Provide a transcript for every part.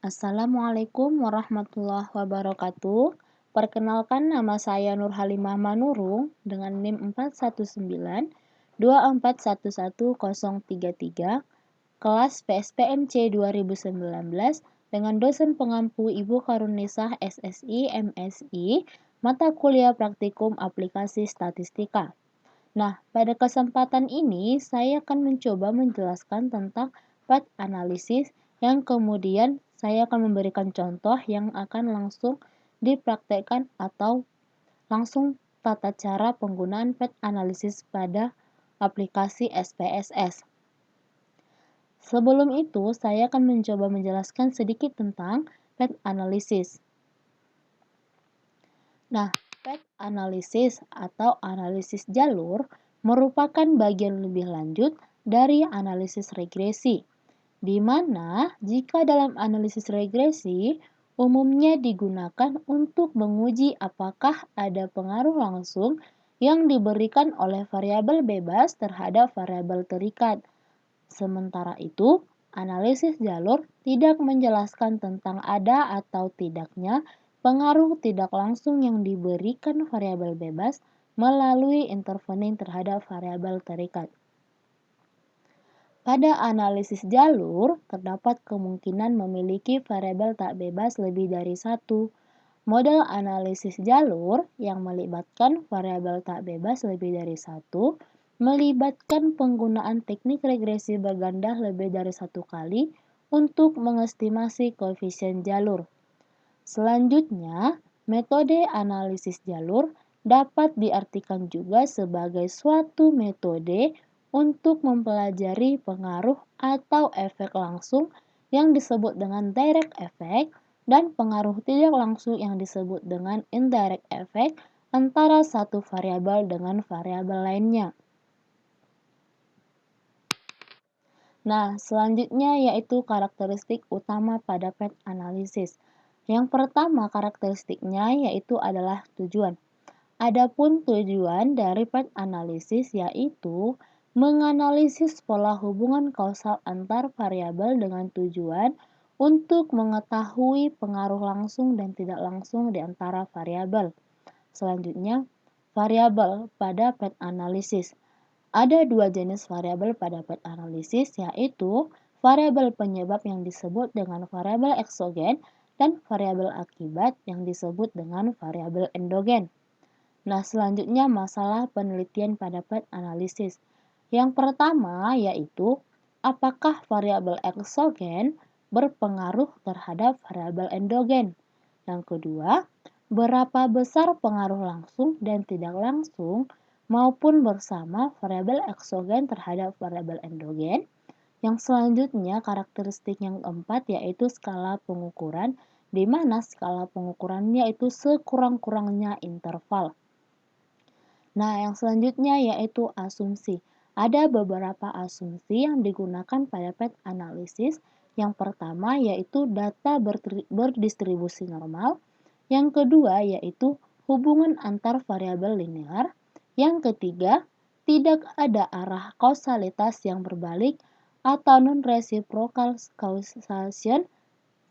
Assalamualaikum warahmatullahi wabarakatuh. Perkenalkan, nama saya Nur Halimah Manurung dengan NIM 41924111033, kelas PSPMC 2019 dengan dosen pengampu Ibu Karunisah SSI MSI, mata kuliah praktikum aplikasi statistika. Nah, pada kesempatan ini saya akan mencoba menjelaskan tentang path analysis yang kemudian saya akan memberikan contoh yang akan langsung dipraktekkan atau langsung tata cara penggunaan path analysis pada aplikasi SPSS. Sebelum itu, saya akan mencoba menjelaskan sedikit tentang path analysis. Nah, path analysis atau analisis jalur merupakan bagian lebih lanjut dari analisis regresi, di mana jika dalam analisis regresi umumnya digunakan untuk menguji apakah ada pengaruh langsung yang diberikan oleh variabel bebas terhadap variabel terikat. Sementara itu, analisis jalur tidak menjelaskan tentang ada atau tidaknya pengaruh tidak langsung yang diberikan variabel bebas melalui intervening terhadap variabel terikat. Pada analisis jalur, terdapat kemungkinan memiliki variabel tak bebas lebih dari satu. Model analisis jalur yang melibatkan variabel tak bebas lebih dari satu melibatkan penggunaan teknik regresi berganda lebih dari satu kali untuk mengestimasi koefisien jalur. Selanjutnya, metode analisis jalur dapat diartikan juga sebagai suatu metode untuk mempelajari pengaruh atau efek langsung yang disebut dengan direct effect dan pengaruh tidak langsung yang disebut dengan indirect effect antara satu variabel dengan variabel lainnya. Nah, selanjutnya yaitu karakteristik utama pada path analysis. Yang pertama karakteristiknya yaitu adalah tujuan. Adapun tujuan dari path analysis yaitu menganalisis pola hubungan kausal antar variabel dengan tujuan untuk mengetahui pengaruh langsung dan tidak langsung di antara variabel. Selanjutnya, variabel pada path analysis. Ada dua jenis variabel pada path analysis, yaitu variabel penyebab yang disebut dengan variabel eksogen dan variabel akibat yang disebut dengan variabel endogen. Nah, selanjutnya masalah penelitian pada path analysis. Yang pertama yaitu apakah variabel eksogen berpengaruh terhadap variabel endogen. Yang kedua, berapa besar pengaruh langsung dan tidak langsung maupun bersama variabel eksogen terhadap variabel endogen. Yang selanjutnya karakteristik yang keempat yaitu skala pengukuran, di mana skala pengukurannya itu sekurang-kurangnya interval. Nah, yang selanjutnya yaitu asumsi. Ada beberapa asumsi yang digunakan pada path analysis. Yang pertama yaitu data berdistribusi normal. Yang kedua yaitu hubungan antar variabel linear. Yang ketiga, tidak ada arah kausalitas yang berbalik atau non-reciprocal causation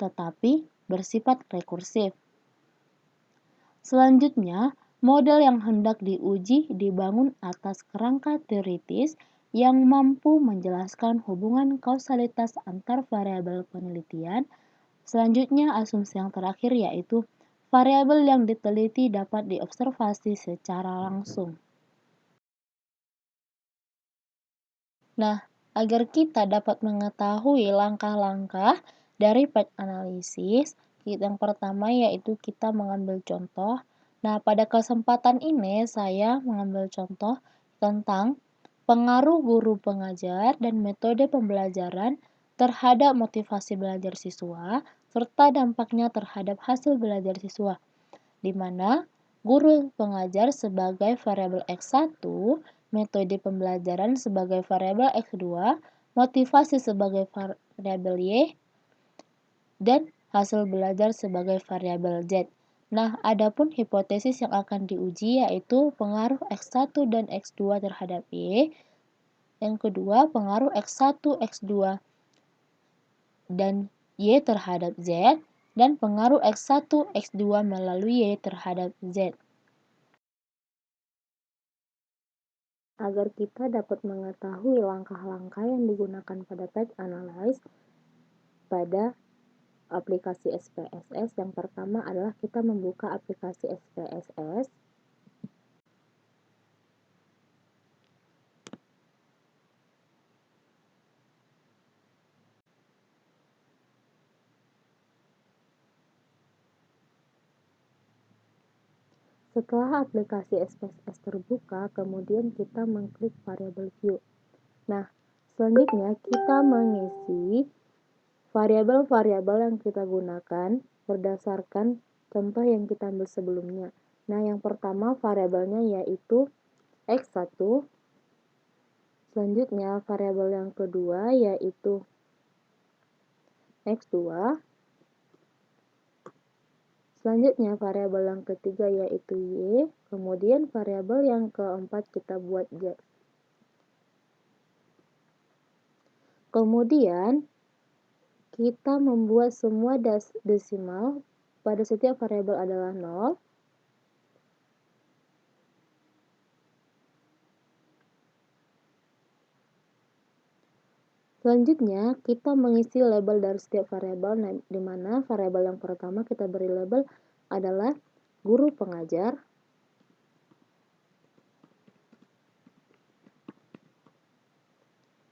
tetapi bersifat rekursif. Selanjutnya, model yang hendak diuji dibangun atas kerangka teoritis yang mampu menjelaskan hubungan kausalitas antar variabel penelitian. Selanjutnya, asumsi yang terakhir yaitu variabel yang diteliti dapat diobservasi secara langsung. Nah, agar kita dapat mengetahui langkah-langkah dari path analysis, yang pertama yaitu kita mengambil contoh. Nah, pada kesempatan ini saya mengambil contoh tentang pengaruh guru pengajar dan metode pembelajaran terhadap motivasi belajar siswa, serta dampaknya terhadap hasil belajar siswa, di mana guru pengajar sebagai variabel X1, metode pembelajaran sebagai variabel X2, motivasi sebagai variabel Y, dan hasil belajar sebagai variabel Z. Nah, adapun hipotesis yang akan diuji yaitu pengaruh X1 dan X2 terhadap Y. Yang kedua, pengaruh X1, X2 dan Y terhadap Z, dan pengaruh X1, X2 melalui Y terhadap Z. Agar kita dapat mengetahui langkah-langkah yang digunakan pada path analysis pada aplikasi SPSS, yang pertama adalah kita membuka aplikasi SPSS. Setelah aplikasi SPSS terbuka, kemudian kita mengklik variable view. Nah, selanjutnya kita mengisi variabel-variabel yang kita gunakan berdasarkan contoh yang kita ambil sebelumnya. Nah, yang pertama variabelnya yaitu X1. Selanjutnya variabel yang kedua yaitu X2. Selanjutnya variabel yang ketiga yaitu Y, kemudian variabel yang keempat kita buat Z. Kemudian kita membuat semua desimal pada setiap variabel adalah 0. Selanjutnya kita mengisi label dari setiap variabel, di mana variabel yang pertama kita beri label adalah guru pengajar.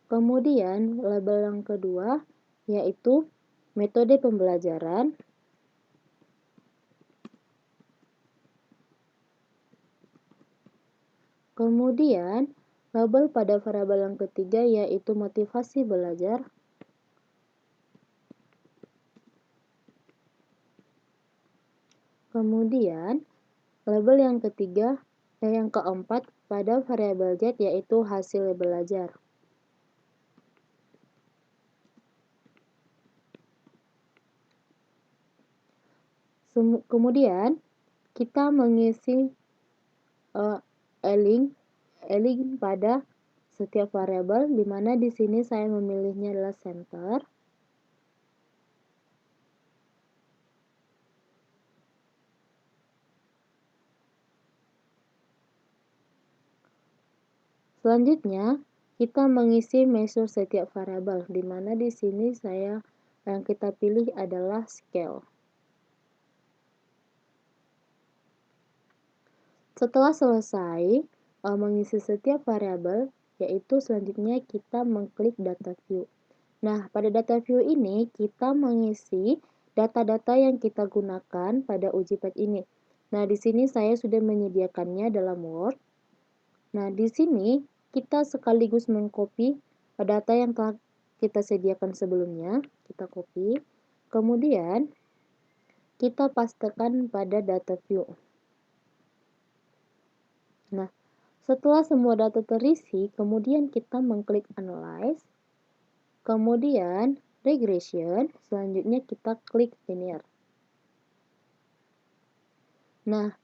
Kemudian label yang kedua yaitu metode pembelajaran. Kemudian label pada variabel yang ketiga yaitu motivasi belajar. Kemudian label yang keempat pada variabel Z yaitu hasil belajar. Kemudian kita mengisi eling pada setiap variabel, di mana di sini saya memilihnya adalah center. Selanjutnya kita mengisi measure setiap variabel, di mana di sini yang kita pilih adalah scale. Setelah selesai mengisi setiap variabel, yaitu selanjutnya kita mengklik data view. Nah, pada data view ini kita mengisi data-data yang kita gunakan pada uji path ini. Nah, di sini saya sudah menyediakannya dalam Word. Nah, di sini kita sekaligus mengcopy data yang telah kita sediakan sebelumnya. Kita copy. Kemudian kita pastekan pada data view. Nah, setelah semua data terisi, kemudian kita mengklik Analyze, kemudian Regression, selanjutnya kita klik Linear. Nah,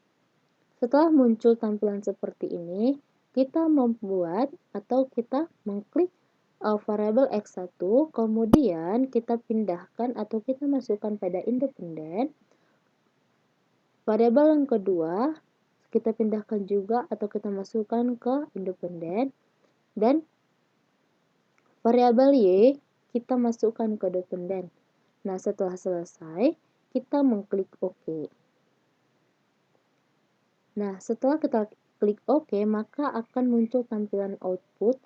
setelah muncul tampilan seperti ini, kita membuat atau kita mengklik variabel X1, kemudian kita pindahkan atau kita masukkan pada independen. Variabel yang kedua, kita pindahkan juga atau kita masukkan ke independen, dan variabel Y kita masukkan ke dependen. Nah, setelah selesai, kita mengklik OK. Nah, setelah kita klik OK, maka akan muncul tampilan output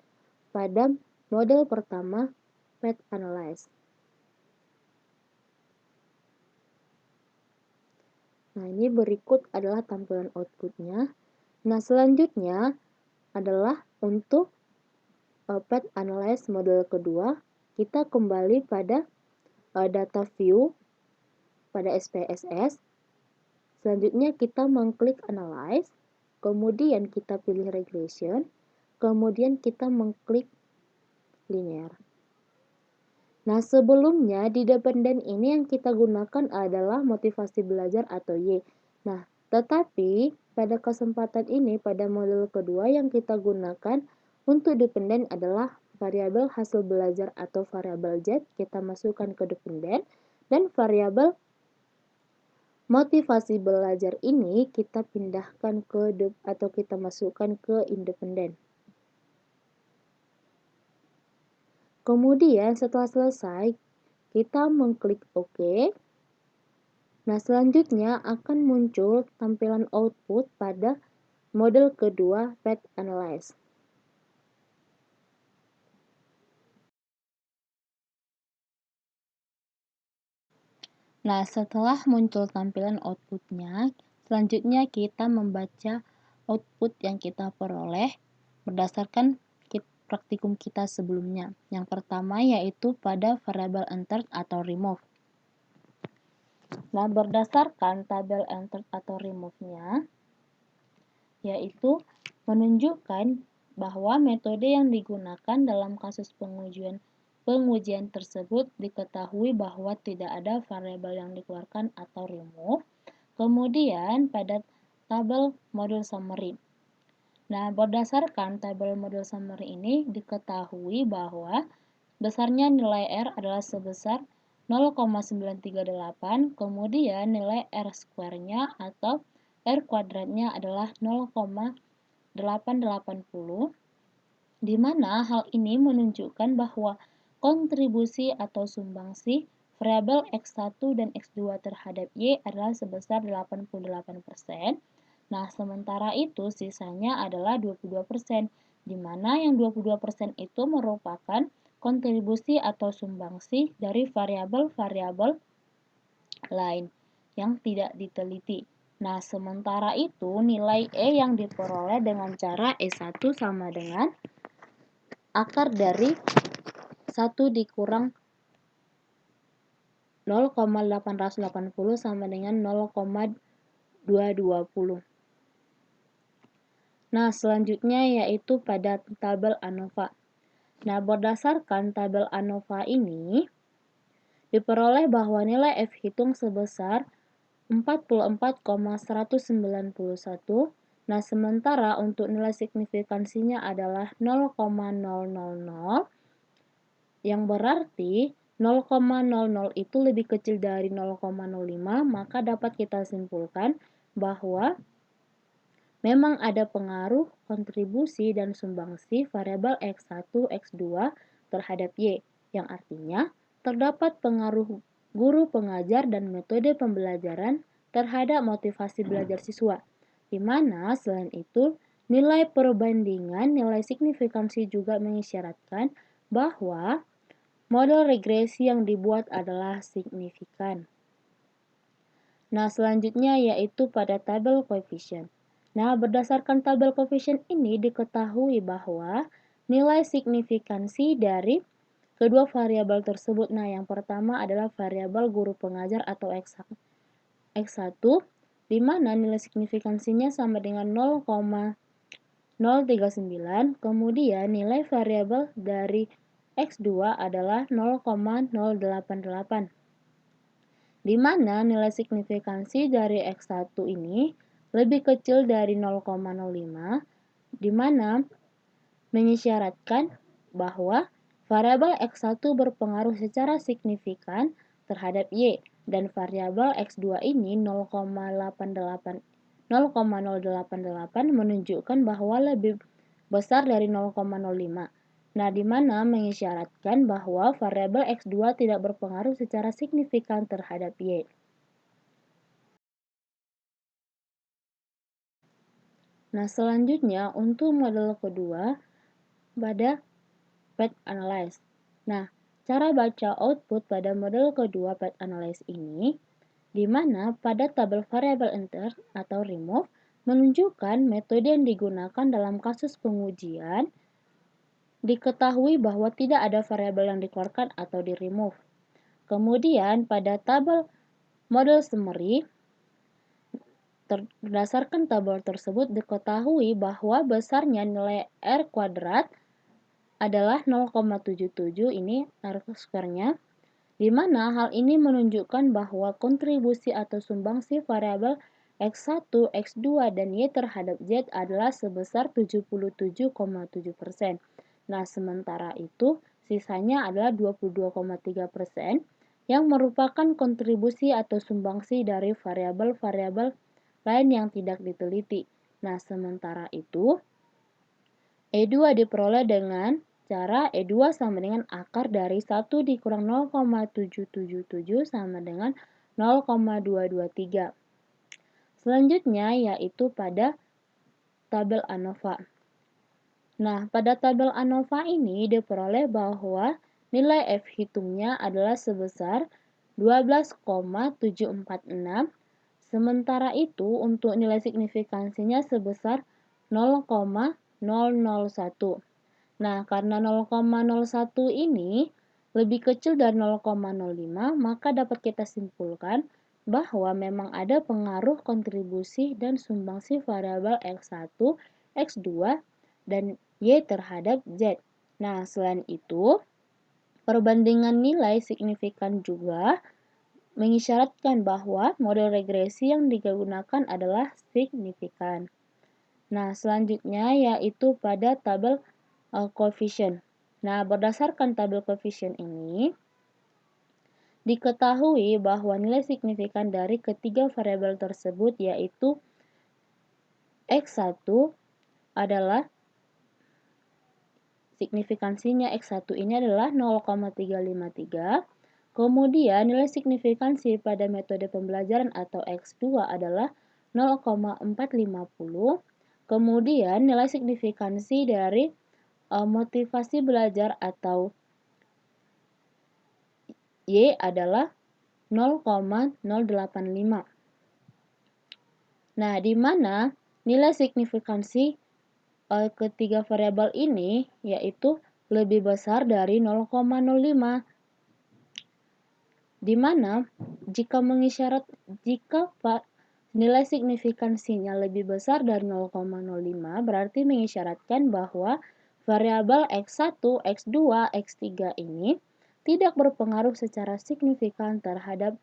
pada model pertama Path Analyze. Nah, ini berikut adalah tampilan outputnya. Nah, selanjutnya adalah untuk Path Analyze model kedua, kita kembali pada data view pada SPSS. Selanjutnya kita mengklik Analyze, kemudian kita pilih Regression, kemudian kita mengklik Linear. Nah, sebelumnya di dependen ini yang kita gunakan adalah motivasi belajar atau Y. Nah, tetapi pada kesempatan ini, pada model kedua yang kita gunakan untuk dependen adalah variabel hasil belajar atau variabel Z, kita masukkan ke dependen. Dan variabel motivasi belajar ini kita pindahkan ke atau kita masukkan ke independen. Kemudian setelah selesai, kita mengklik OK. Nah, selanjutnya akan muncul tampilan output pada model kedua Path Analyze. Nah, setelah muncul tampilan outputnya, selanjutnya kita membaca output yang kita peroleh berdasarkan praktikum kita sebelumnya. Yang pertama yaitu pada variabel entered atau remove. Nah, berdasarkan tabel entered atau remove-nya, yaitu menunjukkan bahwa metode yang digunakan dalam kasus pengujian tersebut diketahui bahwa tidak ada variabel yang dikeluarkan atau remove. Kemudian pada tabel model summary. Nah, berdasarkan tabel model summary ini diketahui bahwa besarnya nilai R adalah sebesar 0,938, kemudian nilai R square-nya atau R kuadratnya adalah 0,880, di mana hal ini menunjukkan bahwa kontribusi atau sumbangsi variabel X1 dan X2 terhadap Y adalah sebesar 88%. Nah, sementara itu sisanya adalah 22%, di mana yang 22% itu merupakan kontribusi atau sumbangsi dari variabel-variabel lain yang tidak diteliti. Nah, sementara itu nilai E yang diperoleh dengan cara E1 sama dengan akar dari 1 dikurang 0,880 sama dengan 0,220. Nah, selanjutnya yaitu pada tabel ANOVA. Nah, berdasarkan tabel ANOVA ini, diperoleh bahwa nilai F hitung sebesar 44,191. Nah, sementara untuk nilai signifikansinya adalah 0,000, yang berarti 0,00 itu lebih kecil dari 0,05, maka dapat kita simpulkan bahwa memang ada pengaruh kontribusi dan sumbangsi variabel X1, X2 terhadap Y, yang artinya terdapat pengaruh guru pengajar dan metode pembelajaran terhadap motivasi belajar siswa, di mana selain itu nilai perbandingan nilai signifikansi juga mengisyaratkan bahwa model regresi yang dibuat adalah signifikan. Nah, selanjutnya yaitu pada tabel koefisien. Nah, berdasarkan tabel koefisien ini diketahui bahwa nilai signifikansi dari kedua variabel tersebut. Nah, yang pertama adalah variabel guru pengajar atau X1, di mana nilai signifikansinya sama dengan 0,039. Kemudian nilai variabel dari X2 adalah 0,088. Di mana nilai signifikansi dari X1 ini lebih kecil dari 0,05, di mana mengisyaratkan bahwa variabel X1 berpengaruh secara signifikan terhadap Y, dan variabel X2 ini 0,088 menunjukkan bahwa lebih besar dari 0,05. Nah, di mana mengisyaratkan bahwa variabel X2 tidak berpengaruh secara signifikan terhadap Y. Nah, selanjutnya untuk model kedua pada Path Analyze. Nah, cara baca output pada model kedua Path Analyze ini, di mana pada tabel variabel enter atau remove menunjukkan metode yang digunakan dalam kasus pengujian, diketahui bahwa tidak ada variabel yang dikeluarkan atau di remove. Kemudian pada tabel model summary, berdasarkan tabel tersebut diketahui bahwa besarnya nilai R kuadrat adalah 0,77, ini R square-nya, di mana hal ini menunjukkan bahwa kontribusi atau sumbangsi variabel X1, X2, dan Y terhadap Z adalah sebesar 77,7%. Nah, sementara itu sisanya adalah 22,3%, yang merupakan kontribusi atau sumbangsi dari variabel-variabel lain yang tidak diteliti. Nah, sementara itu, E2 diperoleh dengan cara E2 sama dengan akar dari 1 dikurang 0,777 sama dengan 0,223. Selanjutnya yaitu pada tabel ANOVA. Nah, pada tabel ANOVA ini diperoleh bahwa nilai F hitungnya adalah sebesar 12,746, sementara itu untuk nilai signifikansinya sebesar 0,001. Nah, karena 0,01 ini lebih kecil dari 0,05, maka dapat kita simpulkan bahwa memang ada pengaruh kontribusi dan sumbangsi variabel X1, X2, dan Y terhadap Z. Nah, selain itu, perbandingan nilai signifikan juga mengisyaratkan bahwa model regresi yang digunakan adalah signifikan. Nah, selanjutnya yaitu pada tabel koefisien. Nah, berdasarkan tabel koefisien ini, diketahui bahwa nilai signifikan dari ketiga variabel tersebut yaitu X1 adalah signifikansinya X1 ini adalah 0,353. Kemudian nilai signifikansi pada metode pembelajaran atau X2 adalah 0,450. Kemudian nilai signifikansi dari motivasi belajar atau Y adalah 0,085. Nah, di mana nilai signifikansi ketiga variabel ini yaitu lebih besar dari 0,05, di mana jika nilai signifikansinya lebih besar dari 0,05 berarti mengisyaratkan bahwa variabel X1, X2, X3 ini tidak berpengaruh secara signifikan terhadap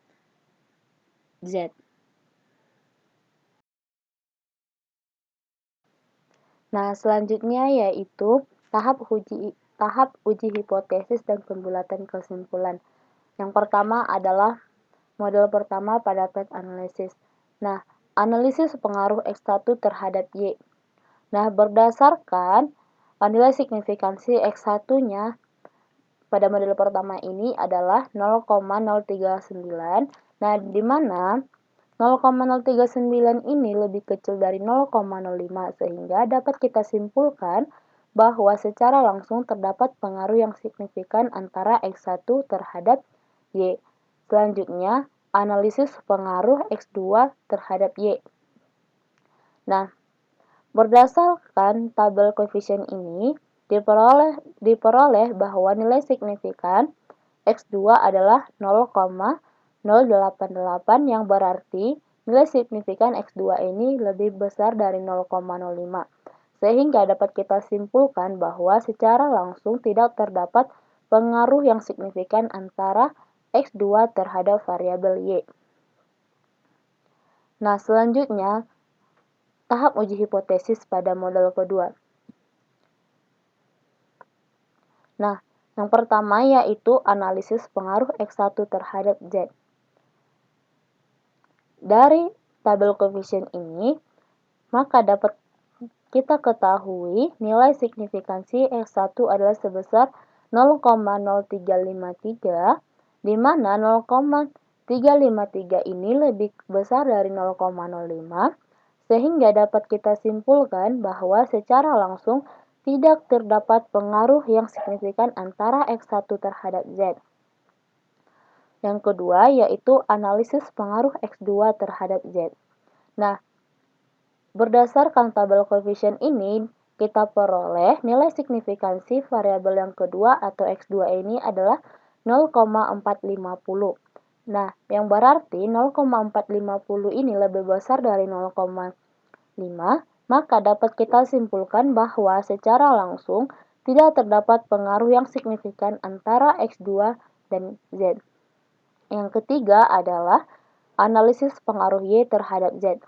Z. Nah, selanjutnya yaitu tahap uji hipotesis dan pembulatan kesimpulan. Yang pertama adalah model pertama pada PET analisis. Nah, analisis pengaruh X1 terhadap Y. Nah, berdasarkan nilai signifikansi X1-nya pada model pertama ini adalah 0,039. Nah, di mana 0,039 ini lebih kecil dari 0,05 sehingga dapat kita simpulkan bahwa secara langsung terdapat pengaruh yang signifikan antara X1 terhadap Y. Selanjutnya, analisis pengaruh X2 terhadap Y. Nah, berdasarkan tabel koefisien ini, diperoleh bahwa nilai signifikan X2 adalah 0,088 yang berarti nilai signifikan X2 ini lebih besar dari 0,05. Sehingga dapat kita simpulkan bahwa secara langsung tidak terdapat pengaruh yang signifikan antara X2 terhadap variabel Y. Nah, selanjutnya tahap uji hipotesis pada model kedua. Nah, yang pertama yaitu analisis pengaruh X1 terhadap Z. Dari tabel koefisien ini, maka dapat kita ketahui nilai signifikansi X1 adalah sebesar 0,0353, di mana 0,353 ini lebih besar dari 0,05, sehingga dapat kita simpulkan bahwa secara langsung tidak terdapat pengaruh yang signifikan antara X1 terhadap Z. Yang kedua yaitu analisis pengaruh X2 terhadap Z. Nah, berdasarkan tabel koefisien ini, kita peroleh nilai signifikansi variabel yang kedua atau X2 ini adalah 0,450. Nah, yang berarti 0,450 ini lebih besar dari 0,5, maka dapat kita simpulkan bahwa secara langsung tidak terdapat pengaruh yang signifikan antara X2 dan Z. Yang ketiga adalah analisis pengaruh Y terhadap Z.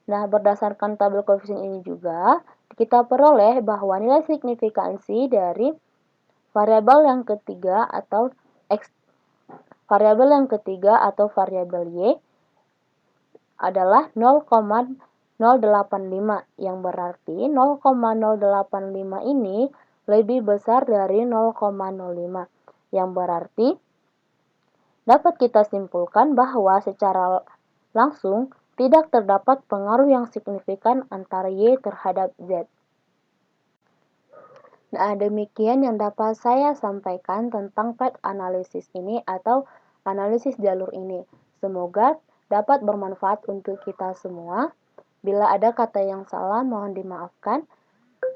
Nah, berdasarkan tabel koefisien ini juga, kita peroleh bahwa nilai signifikansi dari variabel yang ketiga atau Variabel yang ketiga atau variabel Y adalah 0,085 yang berarti 0,085 ini lebih besar dari 0,05 yang berarti dapat kita simpulkan bahwa secara langsung tidak terdapat pengaruh yang signifikan antara Y terhadap Z. Nah, demikian yang dapat saya sampaikan tentang path analysis ini atau analisis jalur ini. Semoga dapat bermanfaat untuk kita semua. Bila ada kata yang salah, mohon dimaafkan.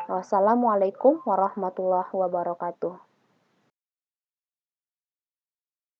Wassalamualaikum warahmatullahi wabarakatuh.